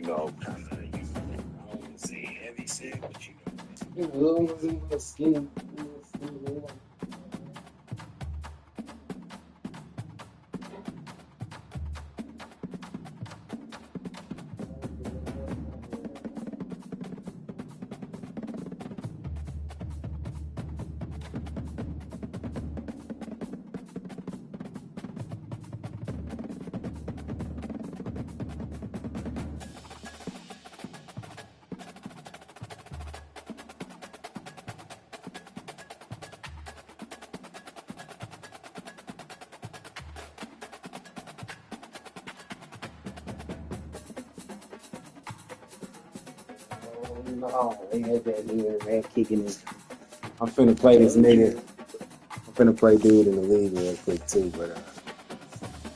kind of, I don't want to say heavy set, but Skin. No, they had that nigga man kicking it. I'm finna play this nigga. I'm finna play dude in the league real quick too, but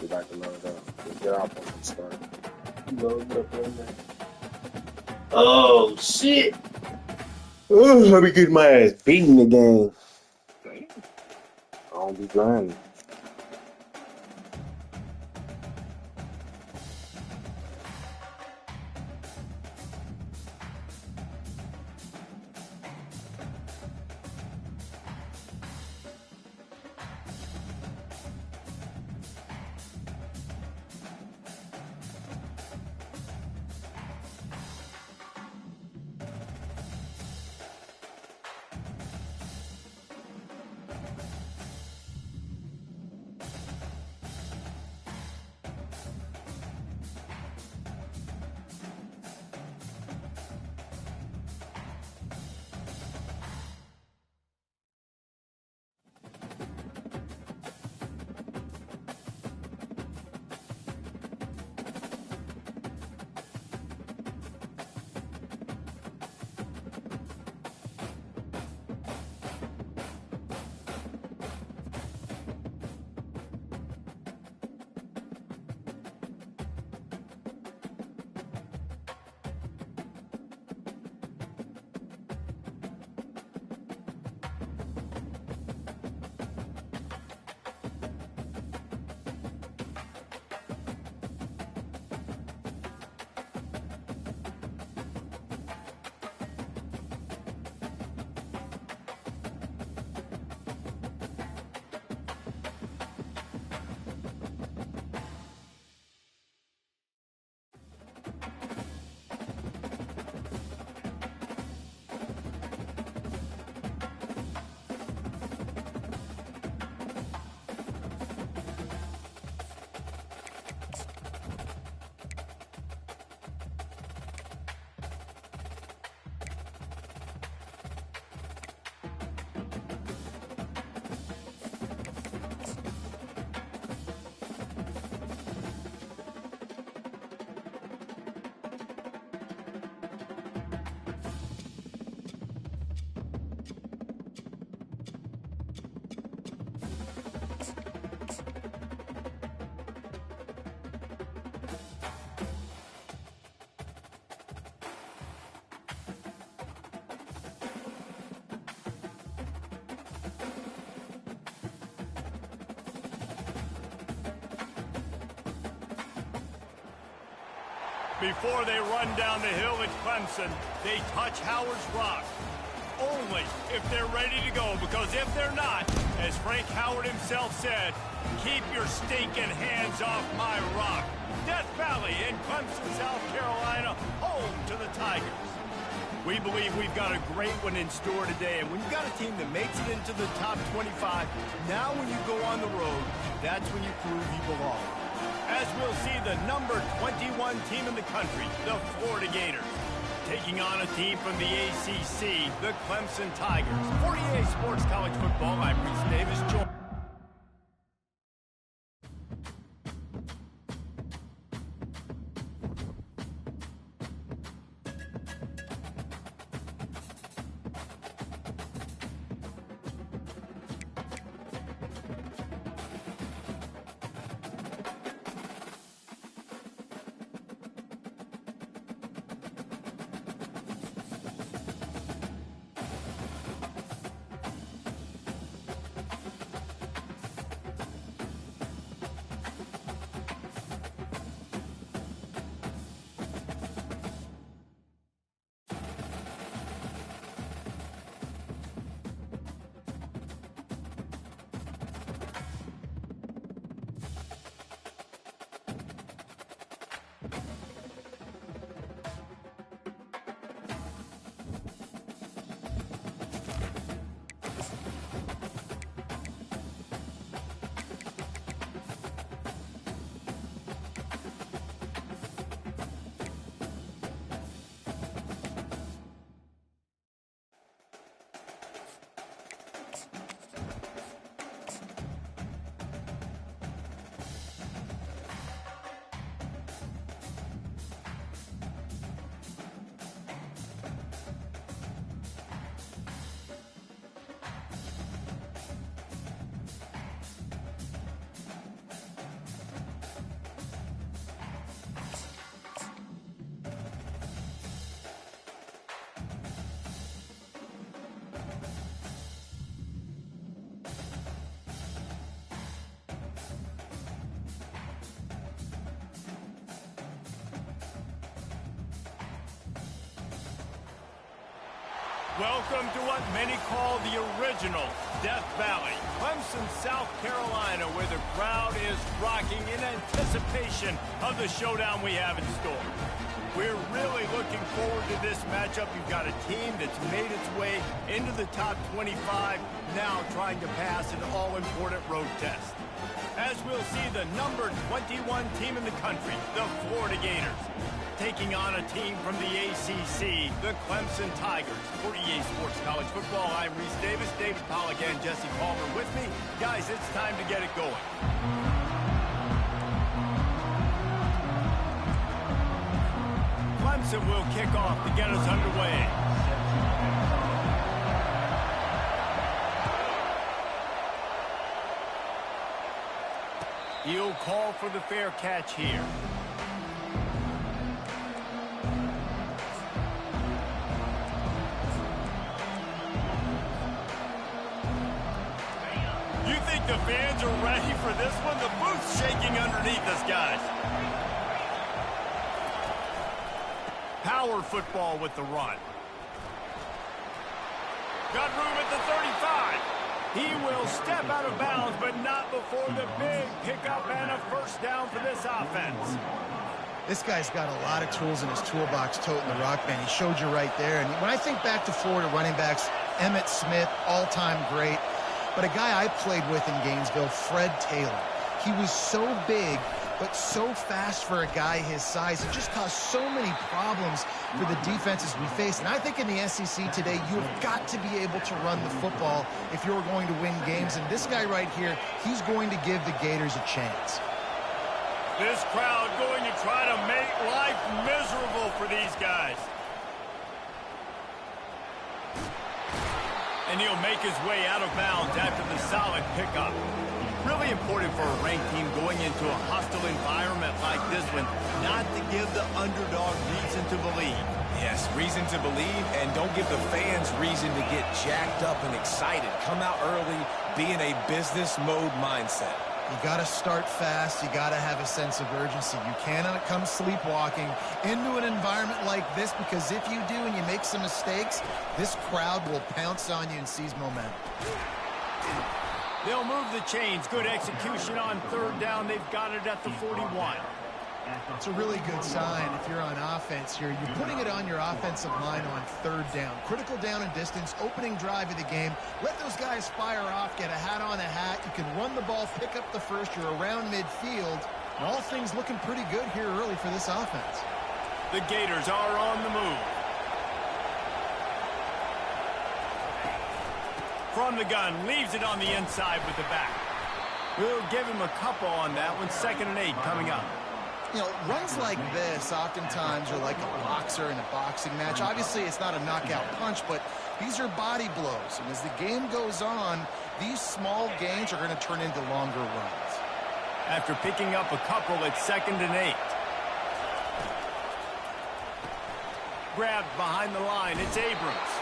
we like to load up. Get off on the start. Load up on that. Oh shit! Oh, I be getting my ass beaten again. I don't be grinding. Before they run down the hill at Clemson, they touch Howard's rock. Only if they're ready to go, because if they're not, as Frank Howard himself said, keep your stinking hands off my rock. Death Valley in Clemson, South Carolina, home to the Tigers. We believe we've got a great one in store today, and when you've got a team that makes it into the top 25, now when you go on the road, that's when you prove you belong. As we'll see the number 21 team in the country, the Florida Gators, taking on a team from the ACC, the Clemson Tigers. For EA Sports College Football, I'm Reese Davis. Welcome to what many call the original Death Valley, Clemson, South Carolina, where the crowd is rocking in anticipation of the showdown we have in store. We're really looking forward to this matchup. You've got a team that's made its way into the top 25, now trying to pass an all-important road test. As we'll see the number 21 team in the country, the Florida Gators, taking on a team from the ACC, the Clemson Tigers. For EA Sports College Football, I'm Reese Davis, David Pollack, and Jesse Palmer with me. Guys, it's time to get it going. Clemson will kick off to get us underway. He'll call for the fair catch here. You think the fans are ready for this one? The booth's shaking underneath us, guys. Power football with the run. Got room at the 35. He will step out of bounds, but not before the big pickup and a first down for this offense. This guy's got a lot of tools in his toolbox toting the rock, man. He showed you right there. And when I think back to Florida running backs, Emmitt Smith, all-time great. But a guy I played with in Gainesville, Fred Taylor. He was so big, but so fast for a guy his size. It just caused so many problems for the defenses we face. And I think in the SEC today, you've got to be able to run the football if you're going to win games. And this guy right here, he's going to give the Gators a chance. This crowd going to try to make life miserable for these guys. And he'll make his way out of bounds after the solid pickup. Really important for a ranked team going into a hostile environment like this one, not to give the underdog reason to believe. Yes, reason to believe, and don't give the fans reason to get jacked up and excited. Come out early, be in a business mode mindset. You got to start fast. You got to have a sense of urgency. You cannot come sleepwalking into an environment like this, because if you do and you make some mistakes, this crowd will pounce on you and seize momentum. They'll move the chains. Good execution on third down. They've got it at the 41. It's a really good sign if you're on offense here. You're putting it on your offensive line on third down. Critical down and distance, opening drive of the game. Let those guys fire off, get a hat on a hat. You can run the ball, pick up the first. You're around midfield. And all things looking pretty good here early for this offense. The Gators are on the move. From the gun, leaves it on the inside with the back. We'll give him a couple on that one. 2nd and 8 coming up. You know, runs like this oftentimes are like a boxer in a boxing match. Obviously, it's not a knockout punch, but these are body blows. And as the game goes on, these small gains are going to turn into longer runs. After picking up a couple, it's 2nd and 8. Grabbed behind the line, it's Abrams.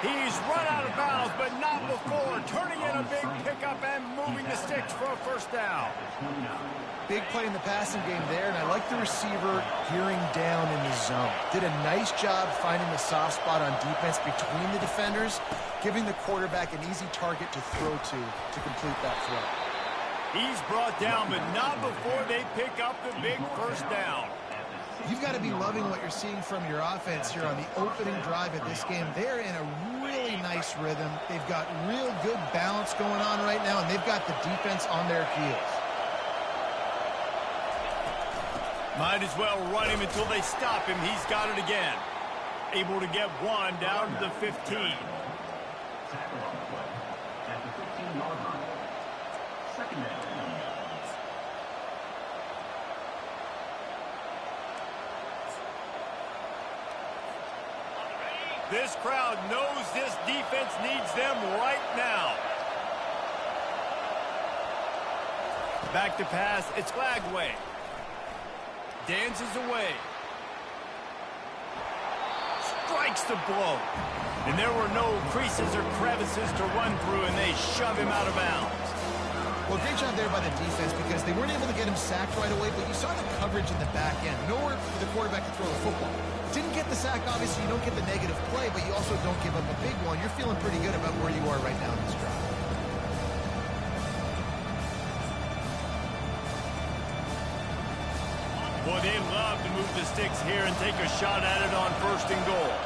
He's run out of bounds, but not before turning in a big pickup and moving the sticks for a first down. Big play in the passing game there, and I like the receiver gearing down in the zone. Did a nice job finding the soft spot on defense between the defenders, giving the quarterback an easy target to throw to complete that throw. He's brought down, but not before they pick up the big first down. You've got to be loving what you're seeing from your offense here on the opening drive of this game. They're in a really nice rhythm. They've got real good balance going on right now, and they've got the defense on their heels. Might as well run him until they stop him. He's got it again. Able to get one down to the 15. This crowd knows this defense needs them right now. Back to pass, it's Lagway. Dances away. Strikes the blow. And there were no creases or crevices to run through, and they shove him out of bounds. Well, great job there by the defense because they weren't able to get him sacked right away, but you saw the coverage in the back end. Nowhere for the quarterback to throw the football. Didn't get the sack, obviously you don't get the negative play, but you also don't give up a big one. You're feeling pretty good about where you are right now in this drive. Boy, they love to move the sticks here and take a shot at it on 1st and goal.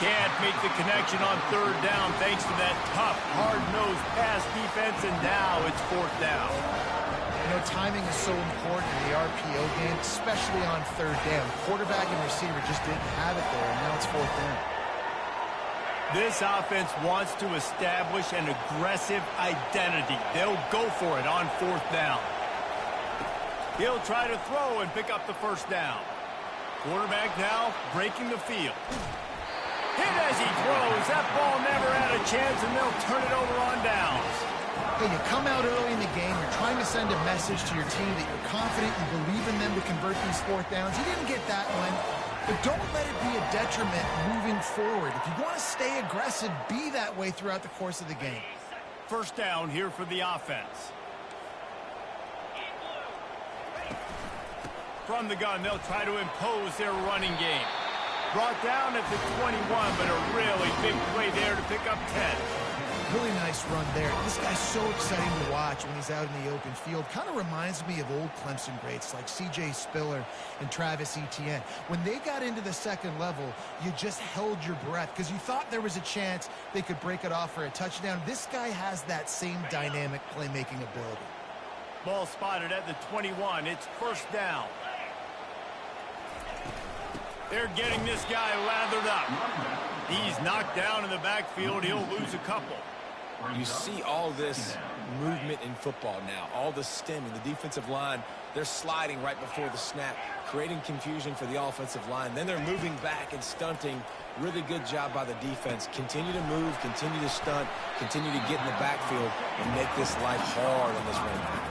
Can't make the connection on 3rd down thanks to that tough, hard-nosed pass defense, and now it's 4th down. You know, timing is so important in the RPO game, especially on 3rd down. Quarterback and receiver just didn't have it there, and now it's 4th down. This offense wants to establish an aggressive identity. They'll go for it on 4th down. He'll try to throw and pick up the 1st down. Quarterback now breaking the field. Hit as he throws. That ball never had a chance, and they'll turn it over on downs. Hey, you come out early in the game, you're trying to send a message to your team that you're confident, you believe in them to convert these 4th downs. You didn't get that one, but don't let it be a detriment moving forward. If you want to stay aggressive, be that way throughout the course of the game. 1st down here for the offense. From the gun, they'll try to impose their running game. Brought down at the 21, but a really big play there to pick up 10. Really nice run there. This guy's so exciting to watch when he's out in the open field. Kind of reminds me of old Clemson greats like C.J. Spiller and Travis Etienne. When they got into the 2nd level, you just held your breath because you thought there was a chance they could break it off for a touchdown. This guy has that same dynamic playmaking ability. Ball spotted at the 21. It's 1st down. They're getting this guy lathered up. He's knocked down in the backfield. He'll lose a couple. You see all this movement in football now, all the stemming, the defensive line, they're sliding right before the snap, creating confusion for the offensive line. Then they're moving back and stunting. Really good job by the defense. Continue to move, continue to stunt, continue to get in the backfield and make this life hard on this run back.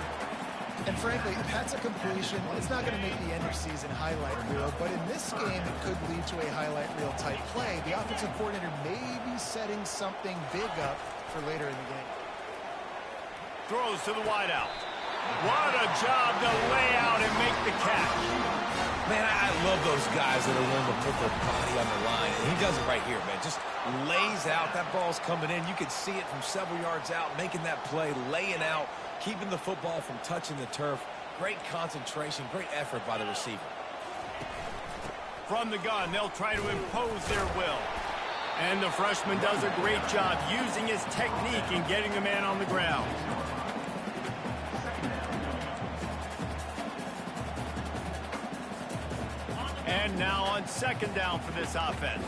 And frankly, if that's a completion, it's not going to make the end of season highlight reel, but in this game, it could lead to a highlight reel type play. The offensive coordinator may be setting something big up for later in the game. Throws to the wideout. What a job to lay out and make the catch. Man, I love those guys that are willing to put their body on the line. And he does it right here, man. Just lays out. That ball's coming in. You can see it from several yards out, making that play, laying out, keeping the football from touching the turf. Great concentration, great effort by the receiver. From the gun, they'll try to impose their will. And the freshman does a great job using his technique and getting the man on the ground. And now on 2nd down for this offense.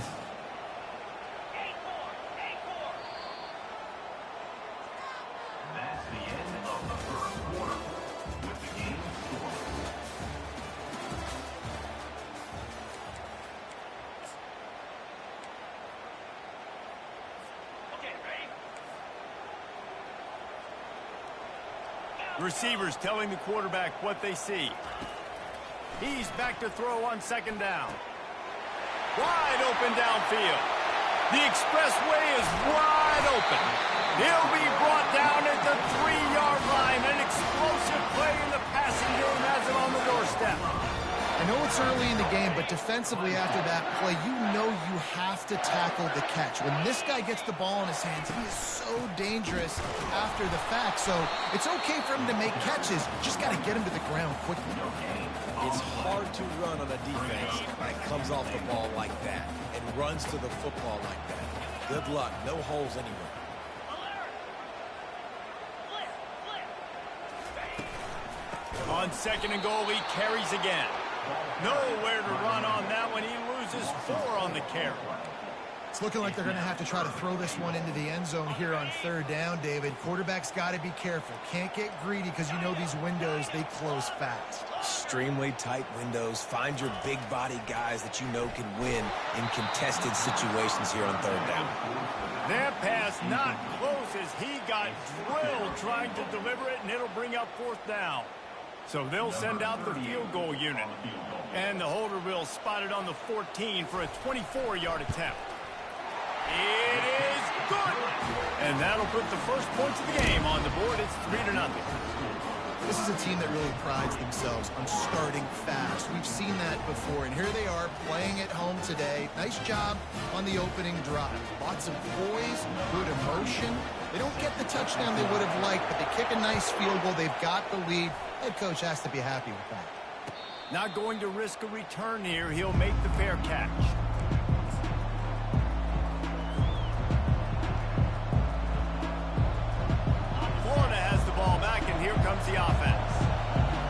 That's the end of the 1st quarter with the game score. Okay, ready? Receivers telling the quarterback what they see. He's back to throw on 2nd down. Wide open downfield. The expressway is wide open. He'll be brought down at the 3-yard line. An explosive play in the passing game has him on the doorstep. I know it's early in the game, but defensively after that play, you know you have to tackle the catch. When this guy gets the ball in his hands, he is so dangerous after the fact. So it's okay for him to make catches. Just got to get him to the ground quickly. It's hard to run on a defense that comes off the ball like that and runs to the football like that. Good luck. No holes anywhere. On 2nd and goal, he carries again. Nowhere to run on that one. He loses 4 on the carry. It's looking like they're going to have to try to throw this one into the end zone here on 3rd down, David. Quarterback's got to be careful. Can't get greedy because you know these windows, they close fast. Extremely tight windows. Find your big body guys that you know can win in contested situations here on 3rd down. That pass not close as he got drilled trying to deliver it, and it'll bring up 4th down. So they'll send out the field goal unit. And the holder will spot it on the 14 for a 24-yard attempt. It is good. And that'll put the first points of the game on the board. It's 3-0. This is a team that really prides themselves on starting fast. We've seen that before, and here they are playing at home today. Nice job on the opening drive. Lots of poise, good emotion. They don't get the touchdown they would have liked, but they kick a nice field goal. They've got the lead. Head coach has to be happy with that. Not going to risk a return here. He'll make the fair catch. Florida has the ball back, and here comes the offense.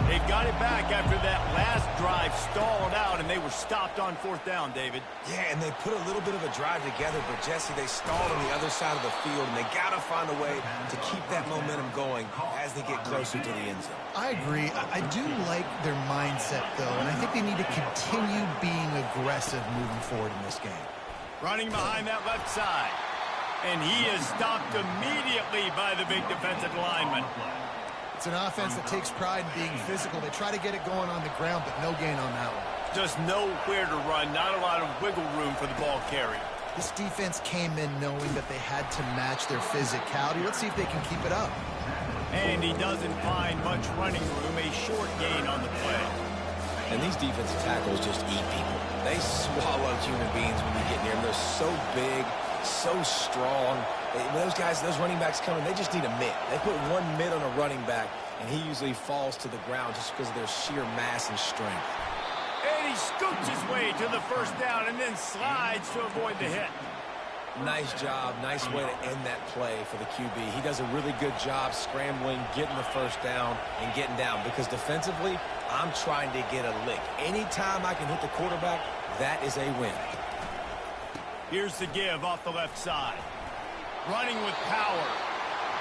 They've got it back after that last drive stalled out, and they were stopped on 4th down, David. Yeah, and they put a little bit of a drive together, but Jesse, they stalled on the other side of the field, and they got to find a way to keep that momentum going as they get closer to the end zone. I agree. I do like their mindset, though, and I think they need to continue being aggressive moving forward in this game. Running behind that left side. And he is stopped immediately by the big defensive lineman. It's an offense that takes pride in being physical. They try to get it going on the ground, but no gain on that one. Just nowhere to run. Not a lot of wiggle room for the ball carrier. This defense came in knowing that they had to match their physicality. Let's see if they can keep it up. And he doesn't find much running room. A short gain on the play. And these defensive tackles just eat people. They swallow human beings when you get near them. They're so big, so strong. When those guys, those running backs come in, they just need a mid. They put one mid on a running back, and he usually falls to the ground just because of their sheer mass and strength. And he scoots his way to the first down and then slides to avoid the hit. Nice job. Nice way to end that play for the QB. He does a really good job scrambling, getting the first down, and getting down. Because defensively, I'm trying to get a lick. Anytime I can hit the quarterback, that is a win. Here's the give off the left side. Running with power.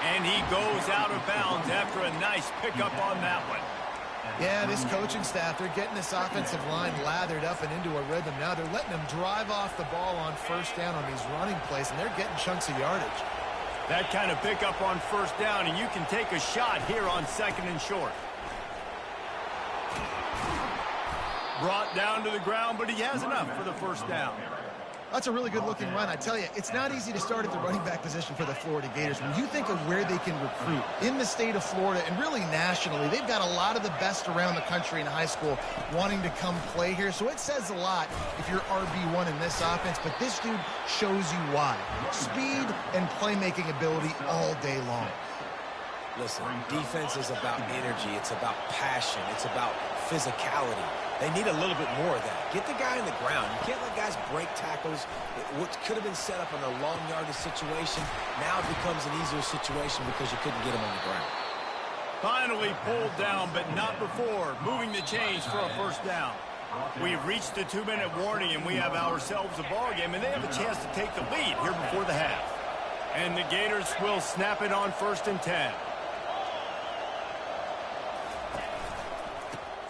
And he goes out of bounds after a nice pickup on that one. Yeah, this coaching staff, they're getting this offensive line lathered up and into a rhythm. Now they're letting them drive off the ball on first down on these running plays, and they're getting chunks of yardage. That kind of pickup on first down, and you can take a shot here on 2nd and short. Brought down to the ground, but he has enough for the first down. That's a really good-looking run. I tell you, it's not easy to start at the running back position for the Florida Gators. When you think of where they can recruit in the state of Florida and really nationally, they've got a lot of the best around the country in high school wanting to come play here. So it says a lot if you're RB1 in this offense, but this dude shows you why. Speed and playmaking ability all day long. Listen, defense is about energy. It's about passion. It's about physicality. They need a little bit more of that. Get the guy in the ground. You can't let guys break tackles. What could have been set up in a long yardage situation now becomes an easier situation because you couldn't get him on the ground. Finally pulled down, but not before moving the chains for a first down. We've reached the 2-minute warning, and we have ourselves a ball game, and they have a chance to take the lead here before the half. And the Gators will snap it on 1st and 10.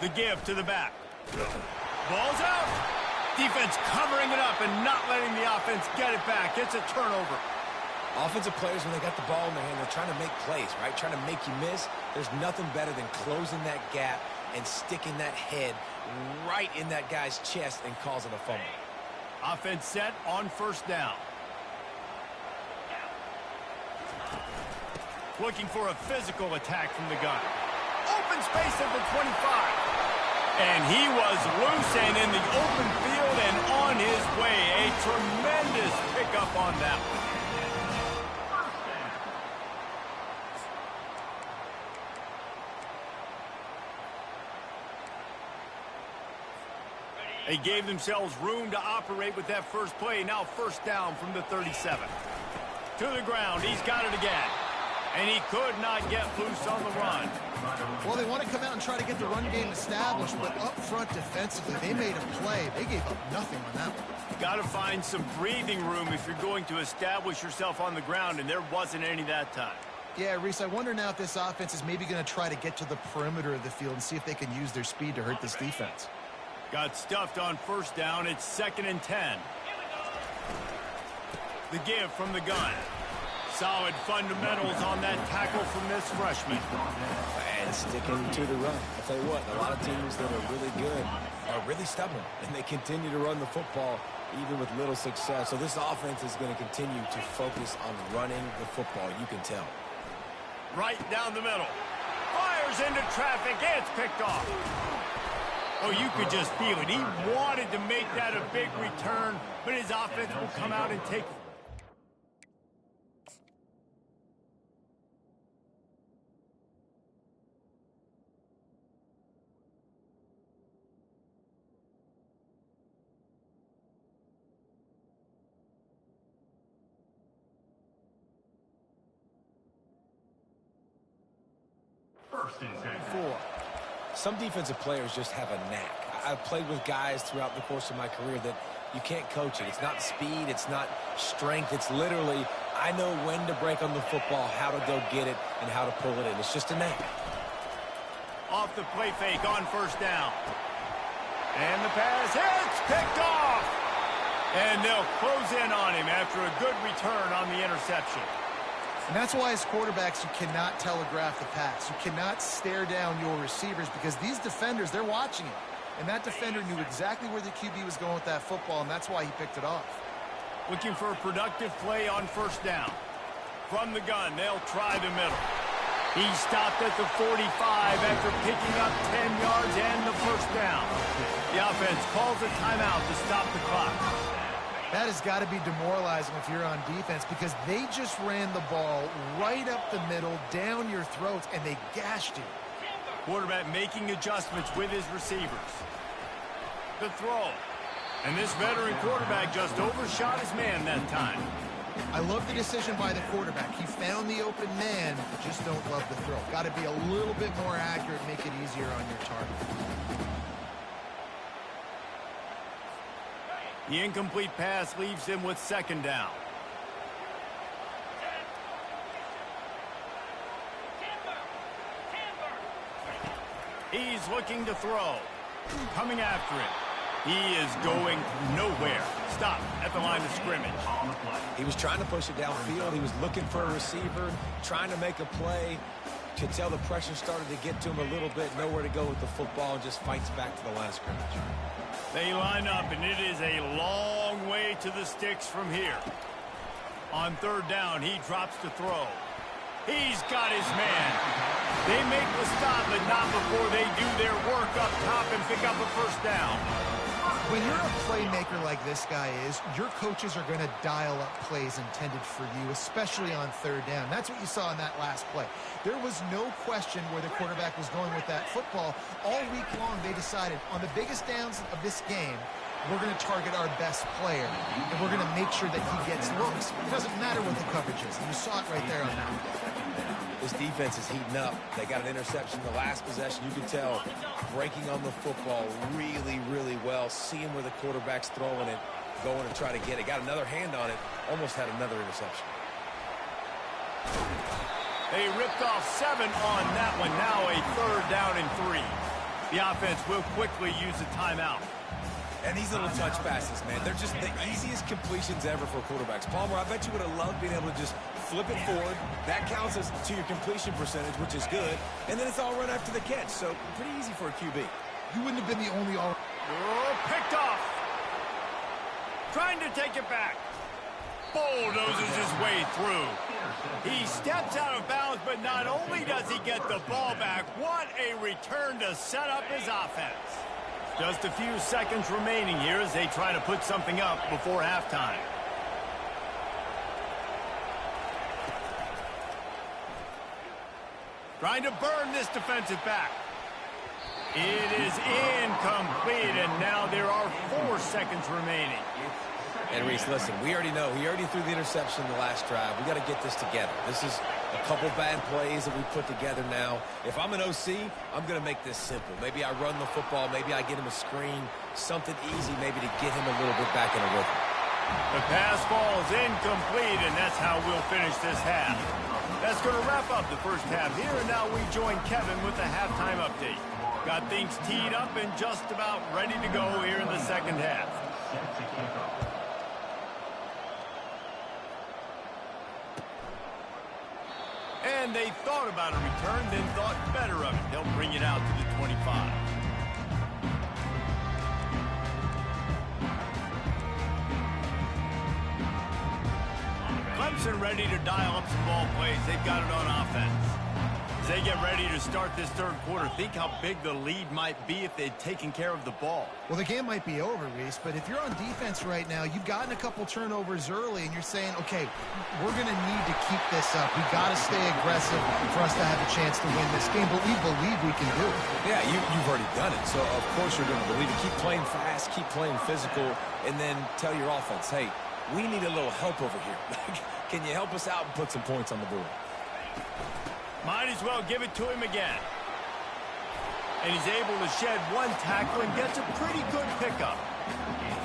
The give to the back. Ball's out. Defense covering it up and not letting the offense get it back. It's a turnover. Offensive players, when they got the ball in their hand, they're trying to make plays, right? Trying to make you miss. There's nothing better than closing that gap and sticking that head right in that guy's chest and causing a fumble. Offense set on first down. Looking for a physical attack from the gun. Open space at the 25. And he was loose and in the open field and on his way. A tremendous pickup on that one. They gave themselves room to operate with that first play. Now first down from the 37. To the ground. He's got it again. And he could not get loose on the run. Well, they want to come out and try to get the run game established, but up front defensively, they made a play. They gave up nothing on that one. Got to find some breathing room if you're going to establish yourself on the ground, and there wasn't any that time. Yeah, Reese, I wonder now if this offense is maybe going to try to get to the perimeter of the field and see if they can use their speed to hurt this defense. Got stuffed on first down. It's 2nd and 10. The give from the gun. Solid fundamentals on that tackle from this freshman. And sticking to the run. I'll tell you what, a lot of teams that are really good are really stubborn, and they continue to run the football even with little success. So this offense is going to continue to focus on running the football, you can tell. Right down the middle. Fires into traffic. It's picked off. Oh, you could just feel it. He wanted to make that a big return, but his offense will come out and take it. First and 10. Some defensive players just have a knack. I've played with guys throughout the course of my career that you can't coach it. It's not speed, it's not strength. It's literally, I know when to break on the football, how to go get it, and how to pull it in. It's just a knack. Off the play fake on first down. And the pass hits, picked off. And they'll close in on him after a good return on the interception. And that's why as quarterbacks, you cannot telegraph the pass. You cannot stare down your receivers because these defenders, they're watching it. And that defender knew exactly where the QB was going with that football, and that's why he picked it off. Looking for a productive play on first down. From the gun, they'll try the middle. He stopped at the 45 after picking up 10 yards and the first down. The offense calls a timeout to stop the clock. That has got to be demoralizing if you're on defense because they just ran the ball right up the middle, down your throats, and they gashed you. Quarterback making adjustments with his receivers. The throw. And this veteran quarterback just overshot his man that time. I love the decision by the quarterback. He found the open man, just don't love the throw. Got to be a little bit more accurate, make it easier on your target. The incomplete pass leaves him with second down. He's looking to throw. Coming after it. He is going nowhere. Stop at the line of scrimmage. He was trying to push it downfield. He was looking for a receiver, trying to make a play. Could tell the pressure started to get to him a little bit. Nowhere to go with the football and just fights back to the line of scrimmage. They line up, and it is a long way to the sticks from here. On third down, he drops to throw. He's got his man. They make the stop, but not before they do their work up top and pick up a first down. When you're a playmaker like this guy is, your coaches are going to dial up plays intended for you, especially on third down. That's what you saw in that last play. There was no question where the quarterback was going with that football. All week long, they decided on the biggest downs of this game, we're going to target our best player, and we're going to make sure that he gets looks. It doesn't matter what the coverage is, and you saw it right there on that play. This defense is heating up. They got an interception the last possession. You can tell breaking on the football really, really well, seeing where the quarterback's throwing it, going to try to get it. Got another hand on it, almost had another interception. They ripped off 7 on that one. Now a third down and 3. The offense will quickly use a timeout. And these little touch passes, man, they're just the easiest completions ever for quarterbacks. Palmer, I bet you would have loved being able to just flip it forward. That counts as to your completion percentage, which is good. And then it's all run after the catch, so pretty easy for a QB. You wouldn't have been the only all. Oh, picked off. Trying to take it back. Bulldozes his way through. He steps out of bounds, but not only does he get the ball back, what a return to set up his offense. Just a few seconds remaining here as they try to put something up before halftime. Trying to burn this defensive back. It is incomplete, and now there are 4 seconds remaining. And Reese, listen, we already know. He already threw the interception in the last drive. We got to get this together. This is a couple bad plays that we put together now. If I'm an OC, I'm going to make this simple. Maybe I run the football. Maybe I get him a screen. Something easy maybe to get him a little bit back in a rhythm. The pass falls incomplete, and that's how we'll finish this half. That's going to wrap up the first half here, and now we join Kevin with the halftime update. Got things teed up and just about ready to go here in the second half. And they thought about a return, then thought better of it. They'll bring it out to the 25. Clemson ready to dial up some ball plays. They've got it on offense. As they get ready to start this third quarter, think how big the lead might be if they'd taken care of the ball. Well, the game might be over, Reese, but if you're on defense right now, you've gotten a couple turnovers early, and you're saying, okay, we're going to need to keep this up. We've got to stay aggressive for us to have a chance to win this game, but we believe we can do it. Yeah, you've already done it, so of course you're going to believe it. Keep playing fast, keep playing physical, and then tell your offense, hey, we need a little help over here. Can you help us out and put some points on the board? Might as well give it to him again. And he's able to shed one tackle and gets a pretty good pickup.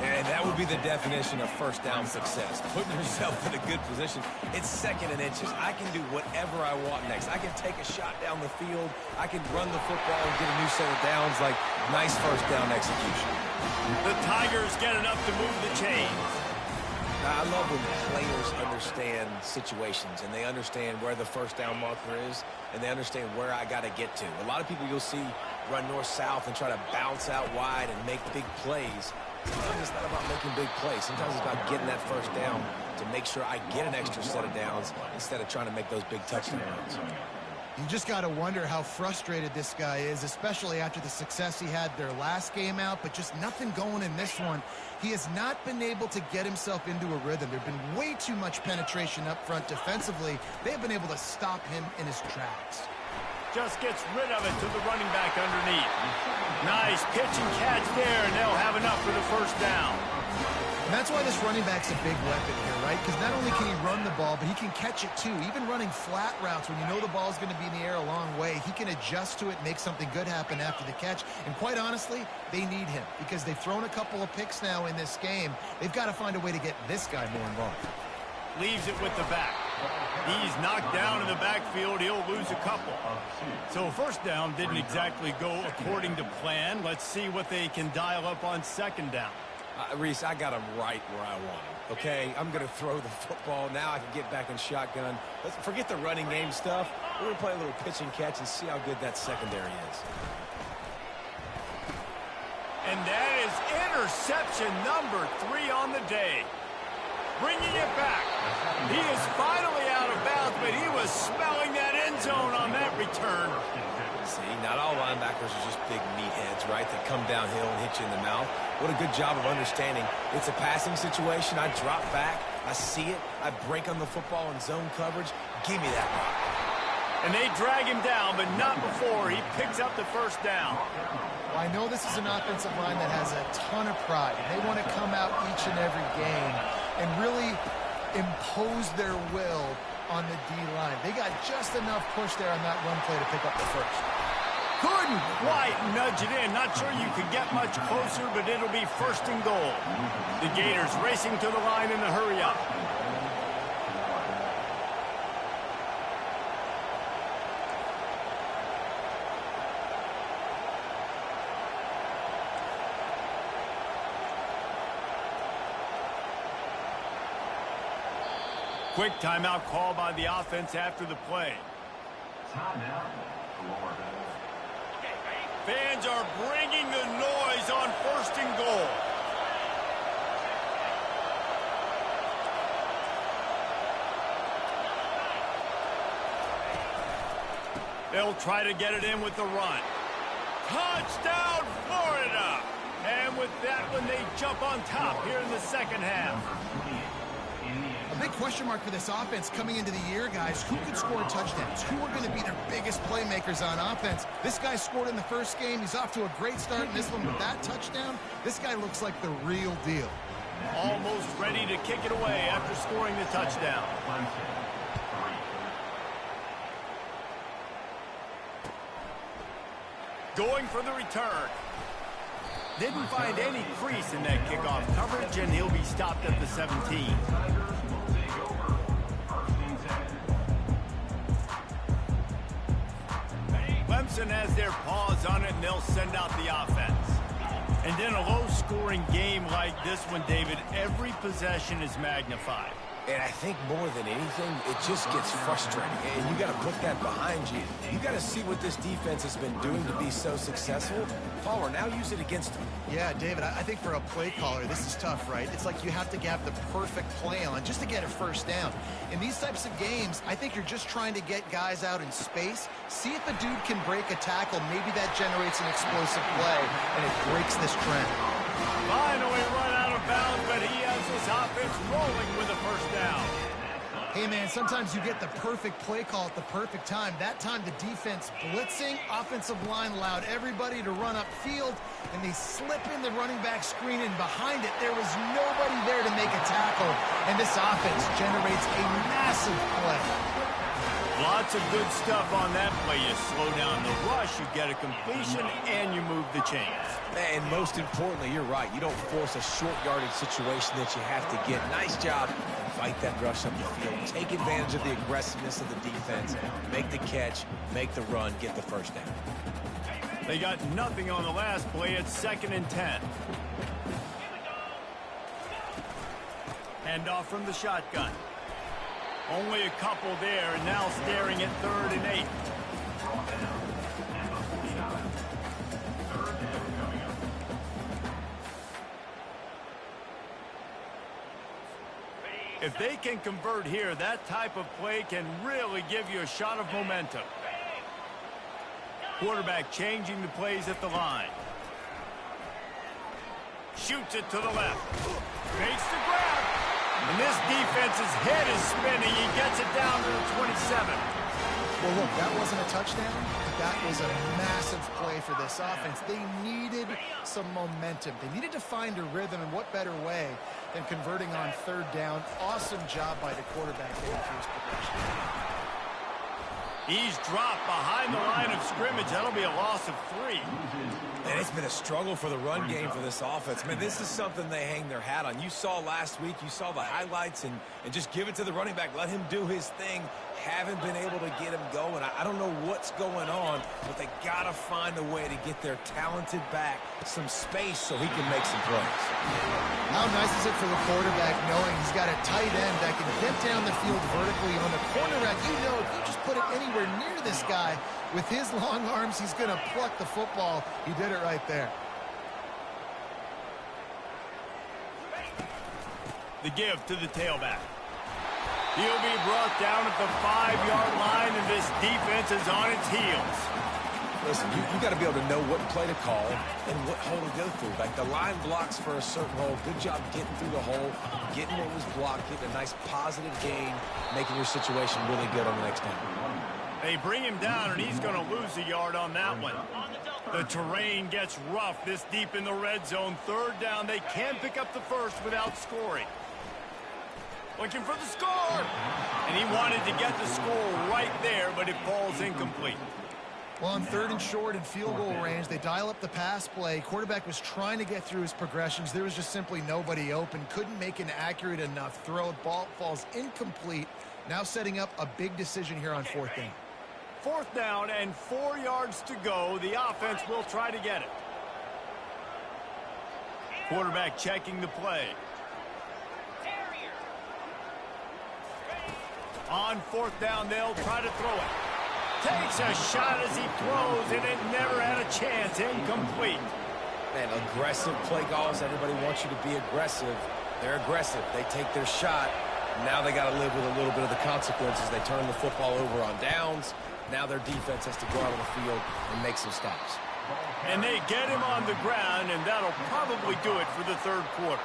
And that would be the definition of first down success. Putting yourself in a good position. It's second and inches. I can do whatever I want next. I can take a shot down the field. I can run the football and get a new set of downs. Like, nice first down execution. The Tigers get enough to move the chains. I love when players understand situations and they understand where the first down marker is and they understand where I got to get to. A lot of people you'll see run north-south and try to bounce out wide and make big plays. Sometimes it's not about making big plays. Sometimes it's about getting that first down to make sure I get an extra set of downs instead of trying to make those big touchdown runs. You just got to wonder how frustrated this guy is, especially after the success he had their last game out, but just nothing going in this one. He has not been able to get himself into a rhythm. There's been way too much penetration up front defensively. They've been able to stop him in his tracks. Just gets rid of it to the running back underneath. Nice pitch and catch there, and they'll have enough for the first down. And that's why this running back's a big weapon here, right? Because not only can he run the ball, but he can catch it too. Even running flat routes when you know the ball's going to be in the air a long way, he can adjust to it, make something good happen after the catch. And quite honestly, they need him because they've thrown a couple of picks now in this game. They've got to find a way to get this guy more involved. Leaves it with the back. He's knocked down in the backfield. He'll lose a couple. So first down didn't exactly go according to plan. Let's see what they can dial up on second down. Reese, I got him right where I want him, okay? I'm going to throw the football. Now I can get back in shotgun. Let's forget the running game stuff. We're going to play a little pitch and catch and see how good that secondary is. And that is interception number 3 on the day. Bringing it back. He is finally out of bounds, but he was smelling that end zone on that return. See, not all linebackers are just big meatheads, right, that come downhill and hit you in the mouth. What a good job of understanding. It's a passing situation. I drop back. I see it. I break on the football in zone coverage. Give me that rock. And they drag him down, but not before he picks up the first down. Well, I know this is an offensive line that has a ton of pride. They want to come out each and every game and really impose their will on the D-line. They got just enough push there on that run play to pick up the first. Couldn't quite nudge it in. Not sure you could get much closer, but it'll be first and goal. The Gators racing to the line in the hurry up. Quick timeout call by the offense after the play. Fans are bringing the noise on first and goal. They'll try to get it in with the run. Touchdown, Florida! And with that one, they jump on top here in the second half. A big question mark for this offense coming into the year, guys. Who could score touchdowns? Who are going to be their biggest playmakers on offense? This guy scored in the first game. He's off to a great start in this one with that touchdown. This guy looks like the real deal. Almost ready to kick it away after scoring the touchdown. Going for the return. Didn't find any crease in that kickoff coverage, and he'll be stopped at the 17. Clemson has their paws on it, and they'll send out the offense. And in a low-scoring game like this one, David, every possession is magnified. And I think more than anything, it just gets frustrating. And you got to put that behind you. You got to see what this defense has been doing to be so successful. Pollard, now use it against them. Yeah, David, I think for a play caller, this is tough, right? It's like you have to have the perfect play on just to get a first down. In these types of games, I think you're just trying to get guys out in space, see if a dude can break a tackle. Maybe that generates an explosive play, and it breaks this trend. Finally run out of bounds, but he has his offense rolling with a first down. Hey, man, sometimes you get the perfect play call at the perfect time. That time the defense blitzing, offensive line allowed everybody to run upfield, and they slip in the running back screen, and behind it there was nobody there to make a tackle, and this offense generates a massive play. Lots of good stuff on that play. You slow down the rush, you get a completion, and you move the chains. And most importantly, you're right. You don't force a short yardage situation that you have to get. Nice job. Fight that rush up the field. Take advantage of the aggressiveness of the defense. Make the catch, make the run, get the first down. They got nothing on the last play. It's 2nd and 10. Handoff from the shotgun. Only a couple there, and now staring at 3rd and 8. If they can convert here, that type of play can really give you a shot of momentum. Quarterback changing the plays at the line. Shoots it to the left. Makes the grab. And this defense's head is spinning. He gets it down to the 27. Well, look, that wasn't a touchdown. That was a massive play for this offense. They needed some momentum. They needed to find a rhythm, and what better way than converting on 3rd down. Awesome job by the quarterback getting through his progression. He's dropped behind the line of scrimmage. That'll be a loss of 3. And it's been a struggle for the run game for this offense. Man, this is something they hang their hat on. You saw last week, you saw the highlights, and just give it to the running back. Let him do his thing. Haven't been able to get him going. I don't know what's going on, but they got to find a way to get their talented back some space so he can make some throws. How nice is it for the quarterback knowing he's got a tight end that can get down the field vertically on the corner route? You know, if you just put it anywhere near this guy, with his long arms, he's going to pluck the football. He did it right there. The give to the tailback. He'll be brought down at the 5-yard line, and this defense is on its heels. Listen, you got to be able to know what play to call and what hole to go through. Like the line blocks for a certain hole. Good job getting through the hole, getting what was blocked, getting a nice positive gain, making your situation really good on the next down. They bring him down, and he's going to lose a yard on that one. The terrain gets rough this deep in the red zone. 3rd down, they can pick up the first without scoring. Looking for the score. And he wanted to get the score right there, but it falls incomplete. Well, on 3rd and short in field goal range, they dial up the pass play. Quarterback was trying to get through his progressions. There was just simply nobody open. Couldn't make an accurate enough throw. Ball falls incomplete. Now setting up a big decision here on 4th down. 4th down and 4 yards to go. The offense will try to get it. Quarterback checking the play. On 4th down, they'll try to throw it. Takes a shot as he throws, and it never had a chance. Incomplete. Man, aggressive play calls. Everybody wants you to be aggressive. They're aggressive. They take their shot. Now they got to live with a little bit of the consequences. They turn the football over on downs. Now their defense has to go out on the field and make some stops. And they get him on the ground, and that'll probably do it for the 3rd quarter.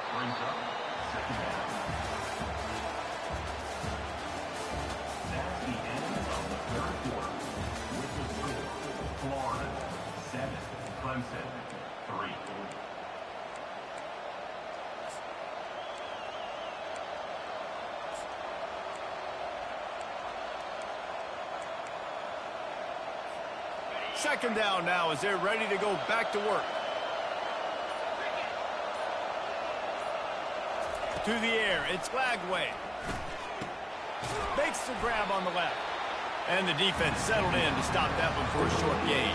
Florida 7, Clemson 3. Second down now as they're ready to go back to work. To the air, it's Lagway. Makes the grab on the left. And the defense settled in to stop that one for a short gain.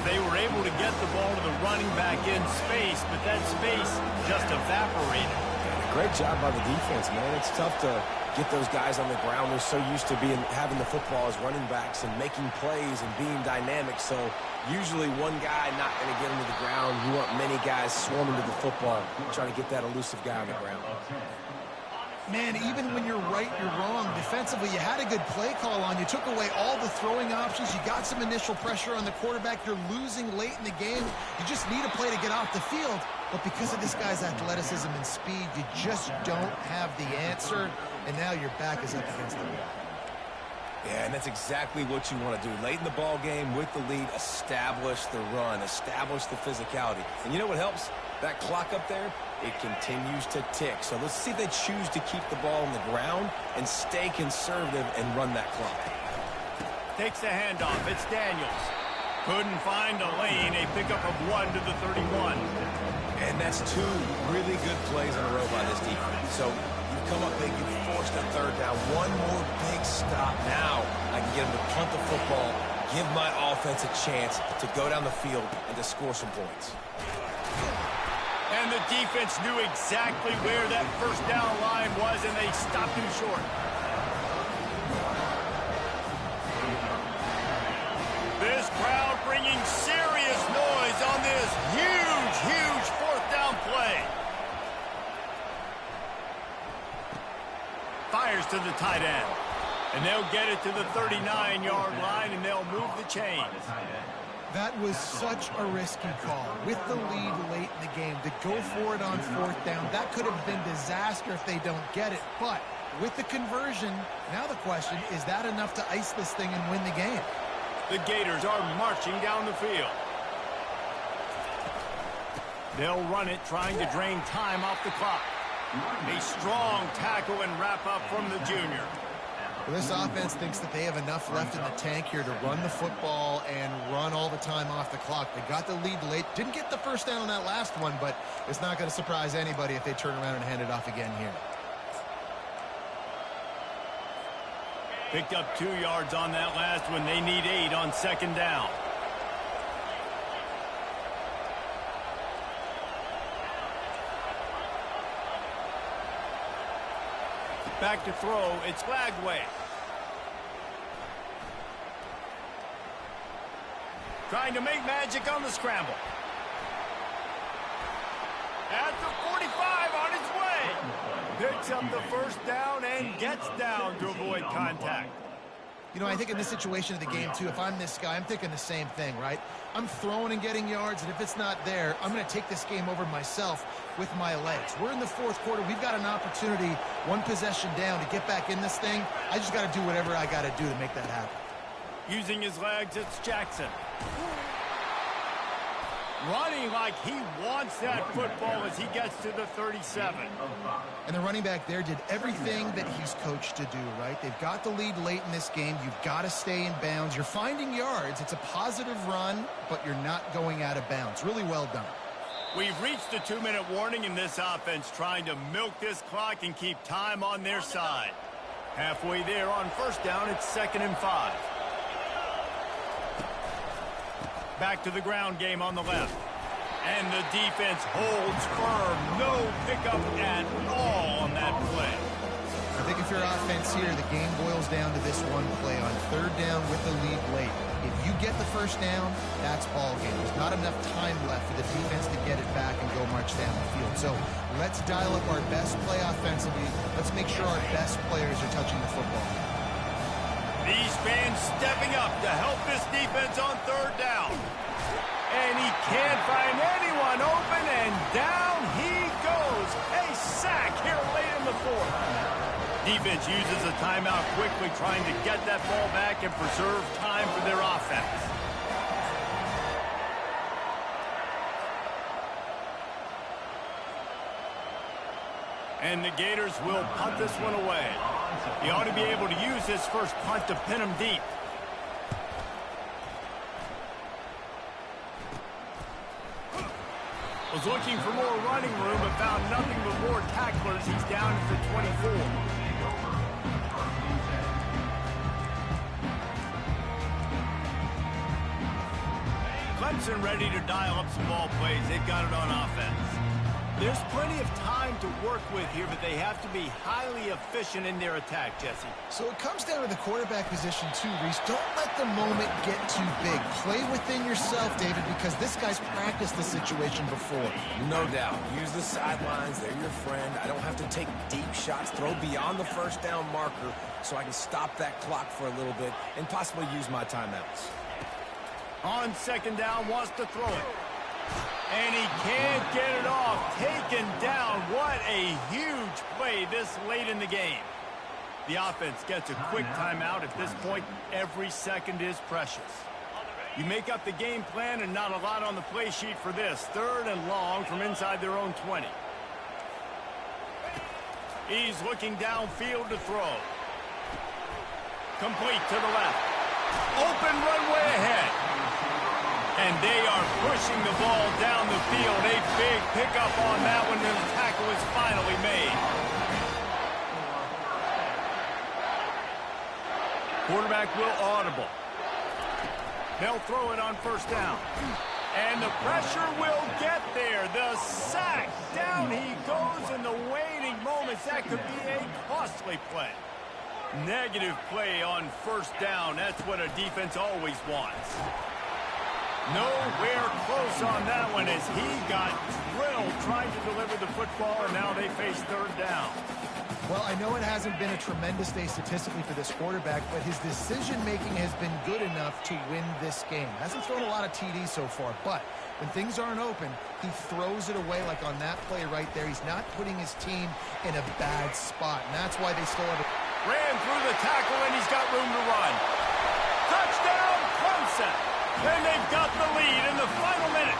They were able to get the ball to the running back in space, but that space just evaporated. Great job by the defense, man. It's tough to get those guys on the ground. They're so used to having the football as running backs and making plays and being dynamic. So usually one guy not going to get into the ground. You want many guys swarming to the football, trying to get that elusive guy on the ground. Man, even when you're right, you're wrong. Defensively, you had a good play call on. You took away all the throwing options. You got some initial pressure on the quarterback. You're losing late in the game. You just need a play to get off the field. But because of this guy's athleticism and speed, you just don't have the answer. And now your back is up against the wall. Yeah, and that's exactly what you want to do. Late in the ball game with the lead, establish the run, establish the physicality. And you know what helps? That clock up there, it continues to tick. So let's see if they choose to keep the ball on the ground and stay conservative and run that clock. Takes the handoff. It's Daniels. Couldn't find a lane. A pickup of 1 to the 31. And that's 2 really good plays in a row by this defense. So you come up big, you force the third down. One more big stop. Now I can get them to punt the football, give my offense a chance to go down the field and to score some points. And the defense knew exactly where that first down line was, and they stopped him short. This crowd bringing serious noise on this huge, huge fourth down play. Fires to the tight end. And they'll get it to the 39-yard line, and they'll move the chains. That was such a risky call. With the lead late in the game, to go for it on fourth down, that could have been disaster if they don't get it. But with the conversion, now the question, is that enough to ice this thing and win the game? The Gators are marching down the field. They'll run it, trying to drain time off the clock. A strong tackle and wrap up from the junior. Well, this offense thinks that they have enough left in the tank here to run the football and run all the time off the clock. They got the lead late. Didn't get the first down on that last one, but it's not going to surprise anybody if they turn around and hand it off again here. Picked up 2 yards on that last one. They need 8 on second down. Back to throw. It's Flagway. Trying to make magic on the scramble. At the 45 on its way. Picks up the first down and gets down to avoid contact. You know, I think in this situation of the game, too, if I'm this guy, I'm thinking the same thing, right? I'm throwing and getting yards, and if it's not there, I'm going to take this game over myself with my legs. We're in the fourth quarter. We've got an opportunity, one possession down, to get back in this thing. I just got to do whatever I got to do to make that happen. Using his legs, it's Jackson. Running like he wants that football as he gets to the 37. And the running back there did everything that he's coached to do, right? They've got the lead late in this game. You've got to stay in bounds. You're finding yards. It's a positive run, but you're not going out of bounds. Really well done. We've reached the 2-minute warning in this offense, trying to milk this clock and keep time on their side. Halfway there on first down, it's 2nd and 5. Back to the ground game on the left. And the defense holds firm. No pickup at all on that play. I think if you're offense here, the game boils down to this one play on third down with the lead late. If you get the first down, that's ball game. There's not enough time left for the defense to get it back and go march down the field. So let's dial up our best play offensively. Let's make sure our best players are touching the football. These fans stepping up to help this defense on third down. And he can't find anyone open, and down he goes. A sack here late in the fourth. Defense uses a timeout quickly, trying to get that ball back and preserve time for their offense. And the Gators will punt this one away. He ought to be able to use his first punt to pin him deep. Was looking for more running room, but found nothing but more tacklers. He's down at the 24. Clemson ready to dial up some ball plays. They've got it on offense. There's plenty of time to work with here, but they have to be highly efficient in their attack, Jesse. So it comes down to the quarterback position too, Reese. Don't let the moment get too big. Play within yourself, David, because this guy's practiced the situation before. No doubt. Use the sidelines. They're your friend. I don't have to take deep shots, throw beyond the first down marker so I can stop that clock for a little bit and possibly use my timeouts. On second down, wants to throw it. And he can't get it off. Taken down. What a huge play this late in the game. The offense gets a quick timeout. At this point, every second is precious. You make up the game plan and not a lot on the play sheet for this. 3rd and long from inside their own 20. He's looking downfield to throw. Complete to the left. Open runway ahead. And they are pushing the ball down the field. A big pickup on that one, and the tackle is finally made. Quarterback will audible. They'll throw it on first down. And the pressure will get there. The sack. Down he goes in the waning moments. That could be a costly play. Negative play on first down. That's what a defense always wants. Nowhere close on that one as he got drilled trying to deliver the football, and now they face 3rd down. Well, I know it hasn't been a tremendous day statistically for this quarterback, but his decision-making has been good enough to win this game. Hasn't thrown a lot of TDs so far, but when things aren't open, he throws it away like on that play right there. He's not putting his team in a bad spot, and that's why they still have it. Ran through the tackle, and he's got room to run. Touchdown, Clemson! And they've got the lead in the final minute.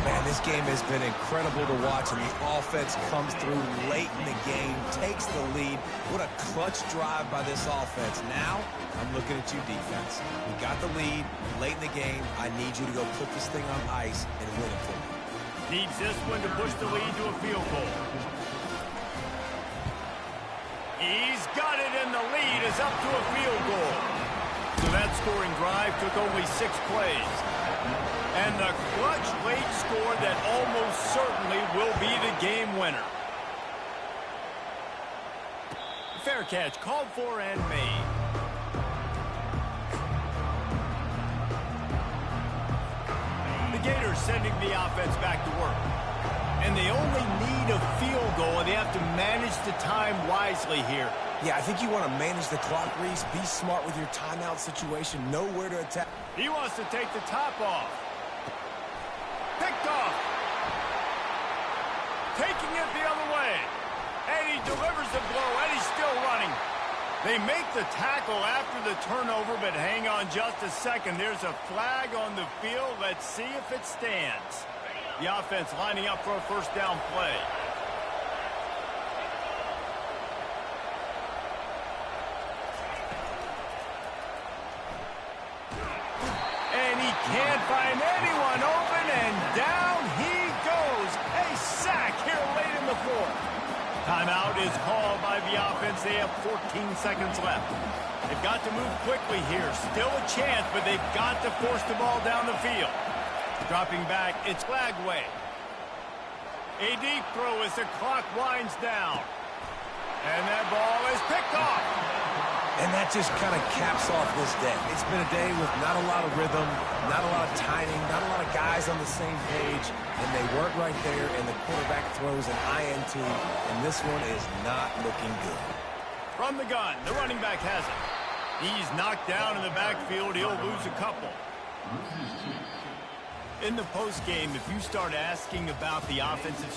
Man, this game has been incredible to watch, and the offense comes through late in the game, takes the lead. What a clutch drive by this offense. Now, I'm looking at you, defense. We got the lead late in the game. I need you to go put this thing on ice and win it for me. Needs this one to push the lead to a field goal. He's got it, and the lead is up to a field goal. So that scoring drive took only 6 plays. And the clutch late score that almost certainly will be the game winner. Fair catch called for and made. The Gators sending the offense back to work. And they only need a field goal, and they have to manage the time wisely here. Yeah, I think you want to manage the clock, Reese. Be smart with your timeout situation. Know where to attack. He wants to take the top off. Picked off. Taking it the other way. And he delivers the blow, and he's still running. They make the tackle after the turnover, but hang on just a second. There's a flag on the field. Let's see if it stands. The offense lining up for a first down play. And he can't find anyone open, and down he goes. A sack here late in the 4th. Timeout is called by the offense. They have 14 seconds left. They've got to move quickly here. Still a chance, but they've got to force the ball down the field. Dropping back, it's Flagway. A deep throw as the clock winds down. And that ball is picked off. And that just kind of caps off this day. It's been a day with not a lot of rhythm, not a lot of timing, not a lot of guys on the same page. And they weren't right there, and the quarterback throws an INT, and this one is not looking good. From the gun, the running back has it. He's knocked down in the backfield. He'll lose a couple. In the postgame, if you start asking about the offensive